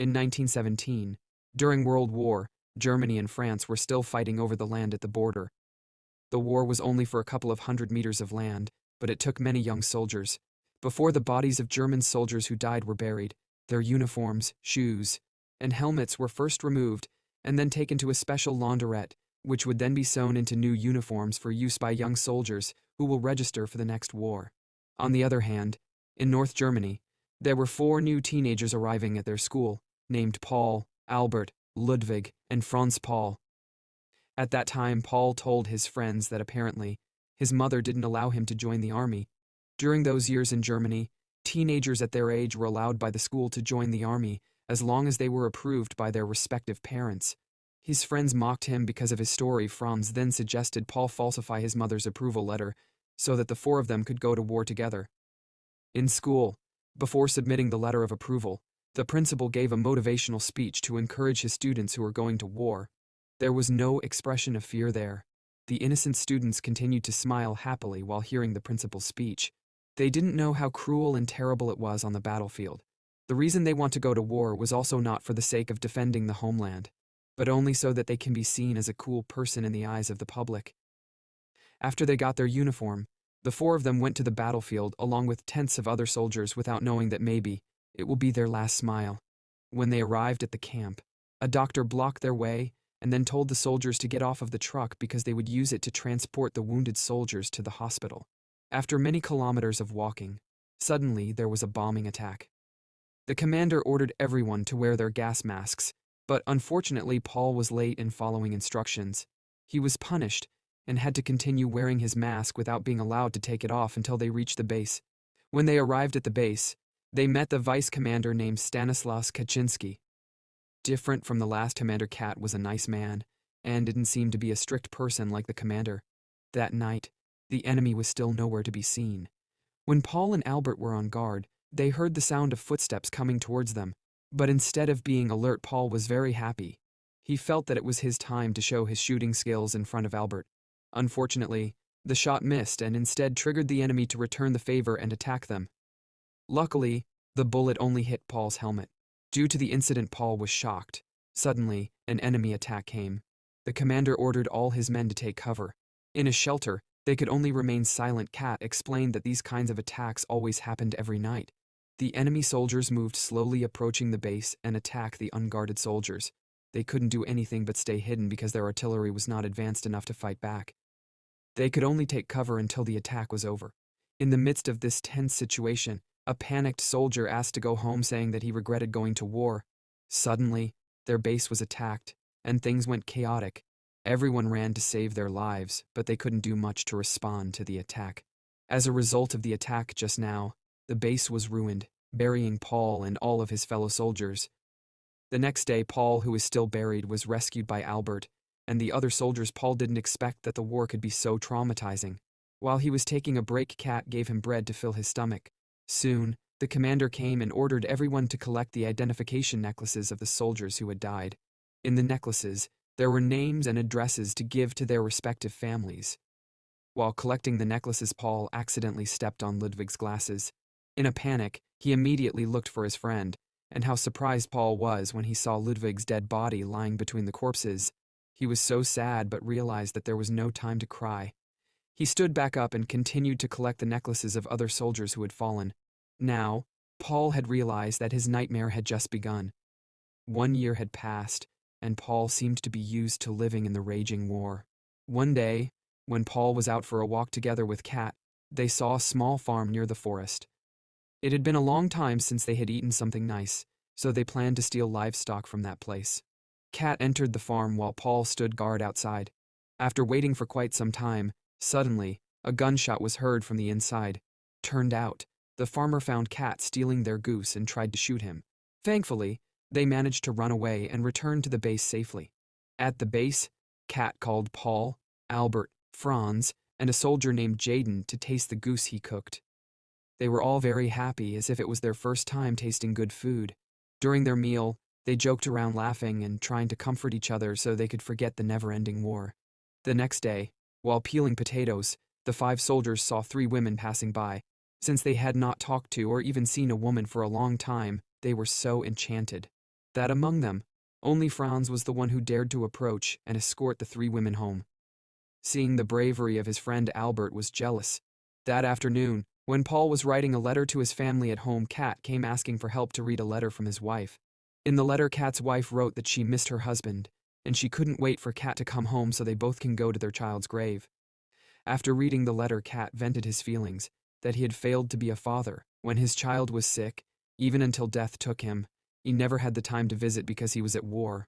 In 1917, during World War, Germany and France were still fighting over the land at the border. The war was only for a couple of 100 meters of land, but it took many young soldiers. Before the bodies of German soldiers who died were buried, their uniforms, shoes, and helmets were first removed and then taken to a special launderette, which would then be sewn into new uniforms for use by young soldiers who will register for the next war. On the other hand, in North Germany, there were 4 new teenagers arriving at their school, named Paul, Albert, Ludwig, and Franz Paul. At that time, Paul told his friends that apparently his mother didn't allow him to join the army. During those years in Germany, teenagers at their age were allowed by the school to join the army as long as they were approved by their respective parents. His friends mocked him because of his story. Franz then suggested Paul falsify his mother's approval letter so that the 4 of them could go to war together. In school, before submitting the letter of approval, the principal gave a motivational speech to encourage his students who were going to war. There was no expression of fear there. The innocent students continued to smile happily while hearing the principal's speech. They didn't know how cruel and terrible it was on the battlefield. The reason they want to go to war was also not for the sake of defending the homeland, but only so that they can be seen as a cool person in the eyes of the public. After they got their uniform, the 4 of them went to the battlefield along with tens of other soldiers without knowing that maybe it will be their last smile. When they arrived at the camp, a doctor blocked their way and then told the soldiers to get off of the truck because they would use it to transport the wounded soldiers to the hospital. After many kilometers of walking, suddenly there was a bombing attack. The commander ordered everyone to wear their gas masks, but unfortunately Paul was late in following instructions. He was punished and had to continue wearing his mask without being allowed to take it off until they reached the base. When they arrived at the base, they met the vice commander named Stanislaus Kaczynski. Different from the last commander, Kat was a nice man and didn't seem to be a strict person like the commander. That night, the enemy was still nowhere to be seen. When Paul and Albert were on guard, they heard the sound of footsteps coming towards them, but instead of being alert, Paul was very happy. He felt that it was his time to show his shooting skills in front of Albert. Unfortunately, the shot missed and instead triggered the enemy to return the favor and attack them. Luckily, the bullet only hit Paul's helmet. Due to the incident, Paul was shocked. Suddenly, an enemy attack came. The commander ordered all his men to take cover. In a shelter, they could only remain silent. Kat explained that these kinds of attacks always happened every night. The enemy soldiers moved slowly, approaching the base and attacked the unguarded soldiers. They couldn't do anything but stay hidden because their artillery was not advanced enough to fight back. They could only take cover until the attack was over. In the midst of this tense situation, a panicked soldier asked to go home, saying that he regretted going to war. Suddenly, their base was attacked, and things went chaotic. Everyone ran to save their lives, but they couldn't do much to respond to the attack. As a result of the attack just now, the base was ruined, burying Paul and all of his fellow soldiers. The next day, Paul, who was still buried, was rescued by Albert and the other soldiers. Paul didn't expect that the war could be so traumatizing. While he was taking a break, Kat gave him bread to fill his stomach. Soon, the commander came and ordered everyone to collect the identification necklaces of the soldiers who had died. In the necklaces, there were names and addresses to give to their respective families. While collecting the necklaces, Paul accidentally stepped on Ludwig's glasses. In a panic, he immediately looked for his friend, and how surprised Paul was when he saw Ludwig's dead body lying between the corpses. He was so sad but realized that there was no time to cry. He stood back up and continued to collect the necklaces of other soldiers who had fallen. Now, Paul had realized that his nightmare had just begun. 1 year had passed, and Paul seemed to be used to living in the raging war. One day, when Paul was out for a walk together with Kat, they saw a small farm near the forest. It had been a long time since they had eaten something nice, so they planned to steal livestock from that place. Kat entered the farm while Paul stood guard outside. After waiting for quite some time, suddenly, a gunshot was heard from the inside. Turned out, the farmer found Kat stealing their goose and tried to shoot him. Thankfully, they managed to run away and return to the base safely. At the base, Kat called Paul, Albert, Franz, and a soldier named Jaden to taste the goose he cooked. They were all very happy, as if it was their first time tasting good food. During their meal, they joked around, laughing and trying to comfort each other so they could forget the never-ending war. The next day, while peeling potatoes, the 5 soldiers saw 3 women passing by. Since they had not talked to or even seen a woman for a long time, they were so enchanted. That among them, only Franz was the one who dared to approach and escort the three women home. Seeing the bravery of his friend Albert was jealous. That afternoon, when Paul was writing a letter to his family at home, Kat came asking for help to read a letter from his wife. In the letter, Kat's wife wrote that she missed her husband, and she couldn't wait for Kat to come home so they both can go to their child's grave. After reading the letter, Kat vented his feelings, that he had failed to be a father. When his child was sick, even until death took him, he never had the time to visit because he was at war.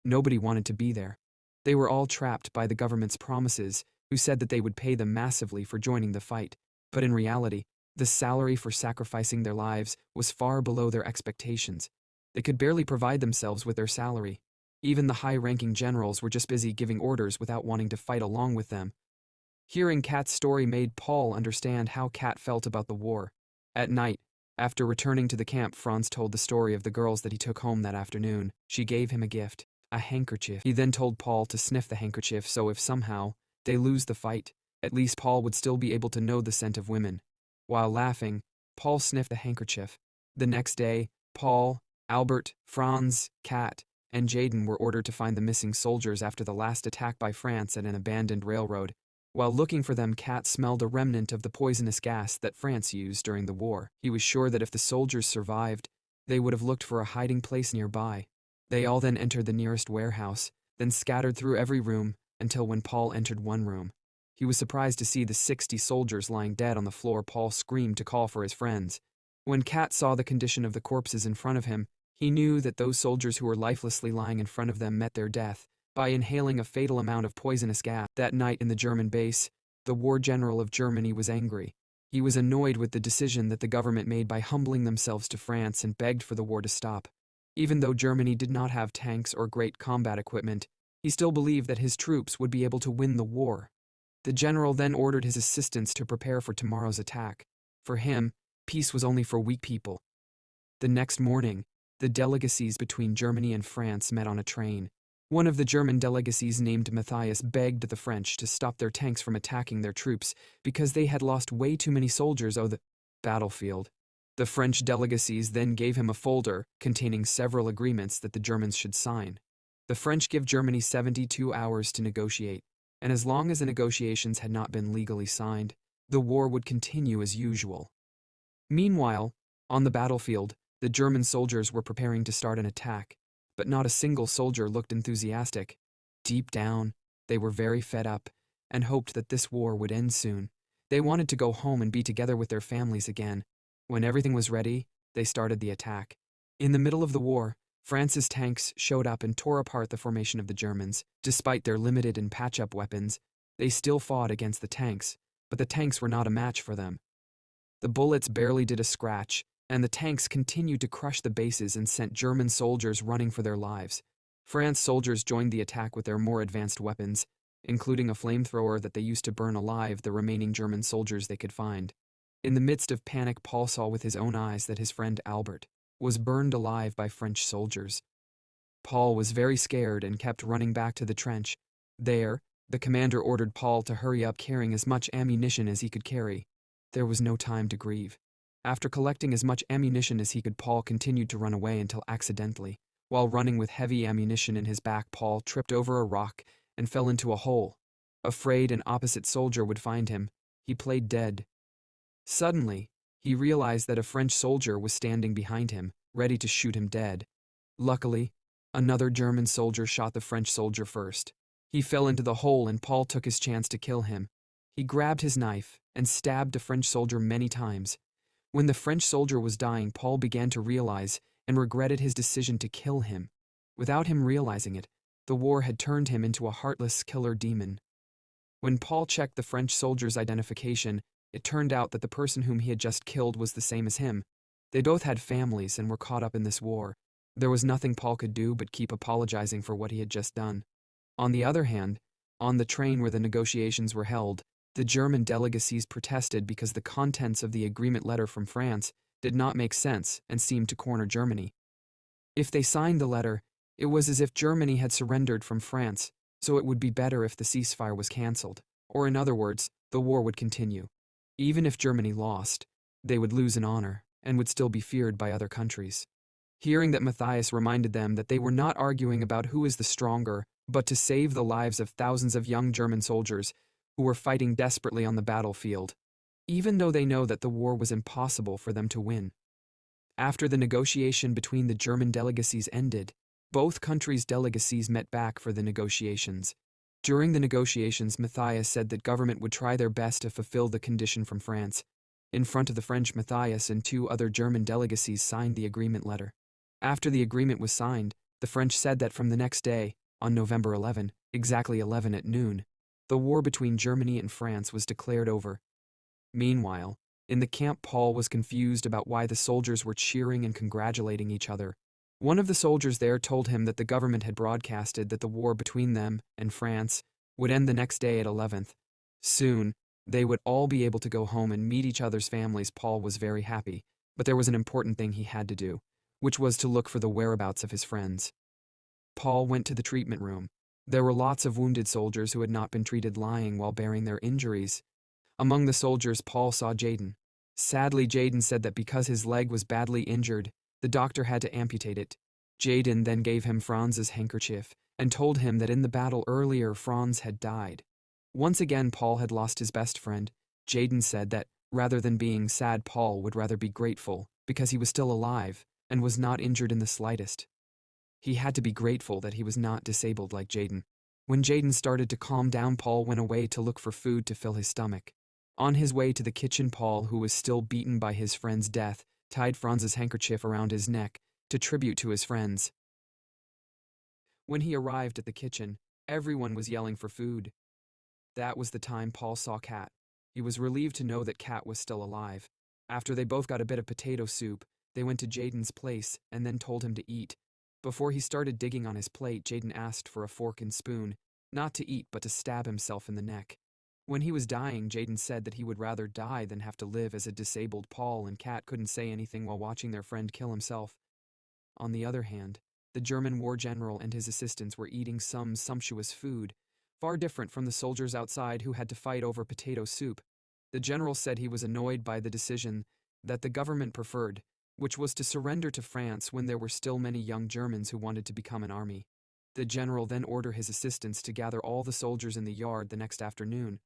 Nobody wanted to be there. They were all trapped by the government's promises, who said that they would pay them massively for joining the fight. But in reality, the salary for sacrificing their lives was far below their expectations. They could barely provide themselves with their salary. Even the high-ranking generals were just busy giving orders without wanting to fight along with them. Hearing Kat's story made Paul understand how Kat felt about the war. At night, after returning to the camp, Franz told the story of the girls that he took home that afternoon. She gave him a gift, a handkerchief. He then told Paul to sniff the handkerchief so if somehow they lose the fight, at least Paul would still be able to know the scent of women. While laughing, Paul sniffed the handkerchief. The next day, Paul, Albert, Franz, Kat, and Jaden were ordered to find the missing soldiers after the last attack by France at an abandoned railroad. While looking for them, Kat smelled a remnant of the poisonous gas that France used during the war. He was sure that if the soldiers survived, they would have looked for a hiding place nearby. They all then entered the nearest warehouse, then scattered through every room until when Paul entered one room, he was surprised to see the 60 soldiers lying dead on the floor. Paul screamed to call for his friends. When Kat saw the condition of the corpses in front of him, he knew that those soldiers who were lifelessly lying in front of them met their death by inhaling a fatal amount of poisonous gas. That night in the German base, the war general of Germany was angry. He was annoyed with the decision that the government made by humbling themselves to France and begged for the war to stop. Even though Germany did not have tanks or great combat equipment, he still believed that his troops would be able to win the war. The general then ordered his assistants to prepare for tomorrow's attack. For him, peace was only for weak people. The next morning, the delegacies between Germany and France met on a train. One of the German delegacies, named Matthias, begged the French to stop their tanks from attacking their troops because they had lost way too many soldiers on the battlefield. The French delegacies then gave him a folder containing several agreements that the Germans should sign. The French give Germany 72 hours to negotiate, and as long as the negotiations had not been legally signed, the war would continue as usual. Meanwhile, on the battlefield, the German soldiers were preparing to start an attack, but not a single soldier looked enthusiastic. Deep down, they were very fed up and hoped that this war would end soon. They wanted to go home and be together with their families again. When everything was ready, they started the attack. In the middle of the war, France's tanks showed up and tore apart the formation of the Germans. Despite their limited and patch-up weapons, they still fought against the tanks, but the tanks were not a match for them. The bullets barely did a scratch, and the tanks continued to crush the bases and sent German soldiers running for their lives. France soldiers joined the attack with their more advanced weapons, including a flamethrower that they used to burn alive the remaining German soldiers they could find. In the midst of panic, Paul saw with his own eyes that his friend Albert was burned alive by French soldiers. Paul was very scared and kept running back to the trench. There, the commander ordered Paul to hurry up, carrying as much ammunition as he could carry. There was no time to grieve. After collecting as much ammunition as he could, Paul continued to run away until accidentally, while running with heavy ammunition in his back, Paul tripped over a rock and fell into a hole. Afraid an opposite soldier would find him, he played dead. Suddenly, he realized that a French soldier was standing behind him, ready to shoot him dead. Luckily, another German soldier shot the French soldier first. He fell into the hole and Paul took his chance to kill him. He grabbed his knife and stabbed the French soldier many times. When the French soldier was dying, Paul began to realize and regretted his decision to kill him. Without him realizing it, the war had turned him into a heartless killer demon. When Paul checked the French soldier's identification, it turned out that the person whom he had just killed was the same as him. They both had families and were caught up in this war. There was nothing Paul could do but keep apologizing for what he had just done. On the other hand, on the train where the negotiations were held, the German delegacies protested because the contents of the agreement letter from France did not make sense and seemed to corner Germany. If they signed the letter, it was as if Germany had surrendered from France, so it would be better if the ceasefire was cancelled, or in other words, the war would continue. Even if Germany lost, they would lose in honor and would still be feared by other countries. Hearing that, Matthias reminded them that they were not arguing about who is the stronger, but to save the lives of thousands of young German soldiers who were fighting desperately on the battlefield, even though they know that the war was impossible for them to win. After the negotiation between the German delegacies ended, both countries' delegacies met back for the negotiations. During the negotiations, Matthias said that government would try their best to fulfill the condition from France. In front of the French, Matthias and 2 other German delegacies signed the agreement letter. After the agreement was signed, the French said that from the next day, on November 11, exactly 11 at noon, the war between Germany and France was declared over. Meanwhile, in the camp, Paul was confused about why the soldiers were cheering and congratulating each other. One of the soldiers there told him that the government had broadcasted that the war between them and France would end the next day at 11th. Soon, they would all be able to go home and meet each other's families. Paul was very happy, but there was an important thing he had to do, which was to look for the whereabouts of his friends. Paul went to the treatment room. There were lots of wounded soldiers who had not been treated, lying while bearing their injuries. Among the soldiers, Paul saw Jaden. Sadly, Jaden said that because his leg was badly injured, the doctor had to amputate it. Jaden then gave him Franz's handkerchief and told him that in the battle earlier, Franz had died. Once again, Paul had lost his best friend. Jaden said that, rather than being sad, Paul would rather be grateful because he was still alive and was not injured in the slightest. He had to be grateful that he was not disabled like Jaden. When Jaden started to calm down, Paul went away to look for food to fill his stomach. On his way to the kitchen, Paul, who was still beaten by his friend's death, tied Franz's handkerchief around his neck to tribute to his friends. When he arrived at the kitchen, everyone was yelling for food. That was the time Paul saw Kat. He was relieved to know that Kat was still alive. After they both got a bit of potato soup, they went to Jaden's place and then told him to eat. Before he started digging on his plate, Jaden asked for a fork and spoon, not to eat but to stab himself in the neck. When he was dying, Jaden said that he would rather die than have to live as a disabled. Paul and Kat couldn't say anything while watching their friend kill himself. On the other hand, the German war general and his assistants were eating some sumptuous food, far different from the soldiers outside who had to fight over potato soup. The general said he was annoyed by the decision that the government preferred, which was to surrender to France when there were still many young Germans who wanted to become an army. The general then ordered his assistants to gather all the soldiers in the yard the next afternoon.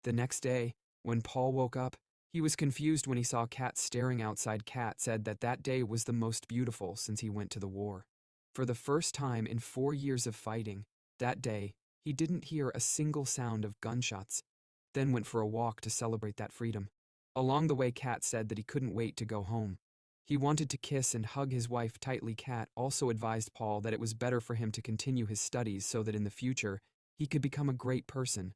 The next day, when Paul woke up, he was confused when he saw Kat staring outside. Kat said that that day was the most beautiful since he went to the war. For the first time in 4 years of fighting, that day, he didn't hear a single sound of gunshots, then went for a walk to celebrate that freedom. Along the way, Kat said that he couldn't wait to go home. He wanted to kiss and hug his wife tightly. Kat also advised Paul that it was better for him to continue his studies so that in the future, he could become a great person.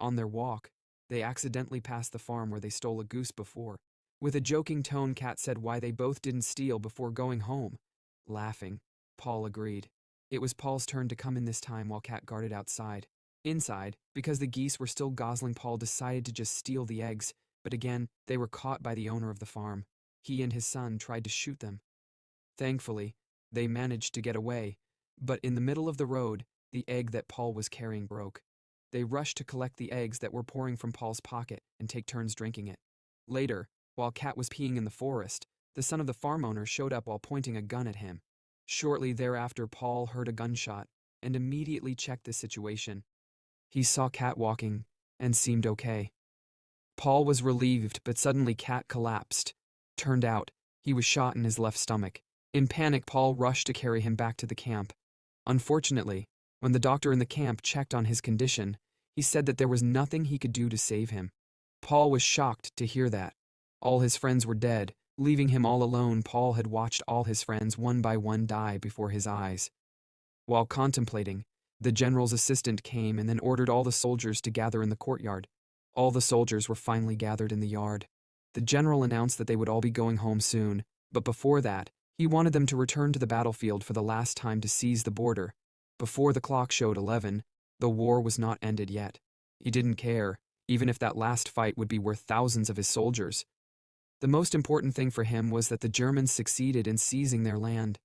On their walk, they accidentally passed the farm where they stole a goose before. With a joking tone, Kat said why they both didn't steal before going home. Laughing, Paul agreed. It was Paul's turn to come in this time while Kat guarded outside. Inside, because the geese were still gozzling, Paul decided to just steal the eggs, but again, they were caught by the owner of the farm. He and his son tried to shoot them. Thankfully, they managed to get away, but in the middle of the road, the egg that Paul was carrying broke. They rushed to collect the eggs that were pouring from Paul's pocket and take turns drinking it. Later, while Kat was peeing in the forest, the son of the farm owner showed up while pointing a gun at him. Shortly thereafter, Paul heard a gunshot and immediately checked the situation. He saw Kat walking and seemed okay. Paul was relieved, but suddenly Kat collapsed. Turned out, he was shot in his left stomach. In panic, Paul rushed to carry him back to the camp. Unfortunately, when the doctor in the camp checked on his condition, he said that there was nothing he could do to save him. Paul was shocked to hear that. All his friends were dead, leaving him all alone. Paul had watched all his friends one by one die before his eyes. While contemplating, the general's assistant came and then ordered all the soldiers to gather in the courtyard. All the soldiers were finally gathered in the yard. The general announced that they would all be going home soon, but before that, he wanted them to return to the battlefield for the last time to seize the border. Before the clock showed 11, the war was not ended yet. He didn't care, even if that last fight would be worth thousands of his soldiers. The most important thing for him was that the Germans succeeded in seizing their land.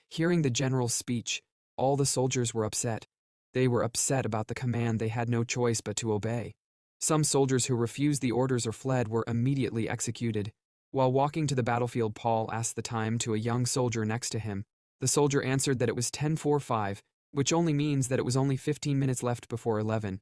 Hearing the general's speech, all the soldiers were upset. They were upset about the command. They had no choice but to obey. Some soldiers who refused the orders or fled were immediately executed. While walking to the battlefield, Paul asked the time to a young soldier next to him. The soldier answered that it was 10:45, which only means that it was only 15 minutes left before 11.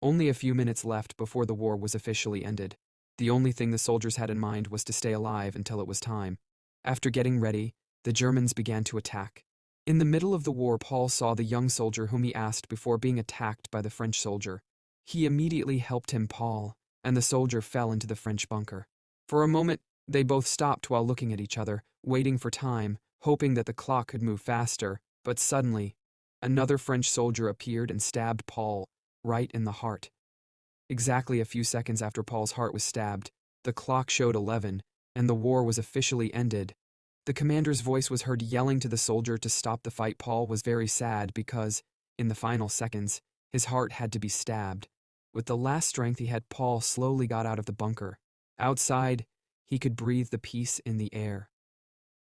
Only a few minutes left before the war was officially ended. The only thing the soldiers had in mind was to stay alive until it was time. After getting ready, the Germans began to attack. In the middle of the war, Paul saw the young soldier whom he asked before being attacked by the French soldier. He immediately helped him, Paul, and the soldier fell into the French bunker. For a moment, they both stopped while looking at each other, waiting for time, hoping that the clock could move faster, but suddenly, another French soldier appeared and stabbed Paul right in the heart. Exactly a few seconds after Paul's heart was stabbed, the clock showed 11, and the war was officially ended. The commander's voice was heard yelling to the soldier to stop the fight. Paul was very sad because, in the final seconds, his heart had to be stabbed. With the last strength he had, Paul slowly got out of the bunker. Outside, he could breathe the peace in the air.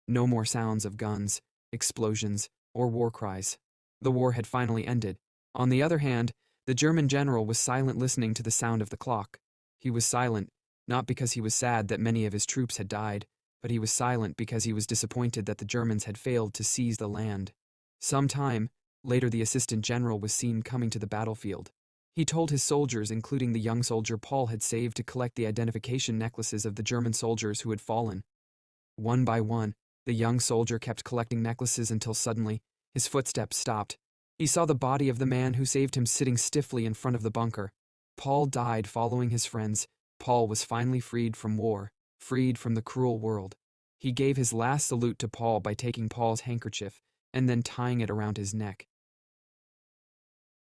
No more sounds of guns, explosions, or war cries. The war had finally ended. On the other hand, the German general was silent, listening to the sound of the clock. He was silent, not because he was sad that many of his troops had died, but he was silent because he was disappointed that the Germans had failed to seize the land. Some time later, the assistant general was seen coming to the battlefield. He told his soldiers, including the young soldier Paul had saved, to collect the identification necklaces of the German soldiers who had fallen. One by one, the young soldier kept collecting necklaces until suddenly, his footsteps stopped. He saw the body of the man who saved him sitting stiffly in front of the bunker. Paul died following his friends. Paul was finally freed from war, freed from the cruel world. He gave his last salute to Paul by taking Paul's handkerchief and then tying it around his neck.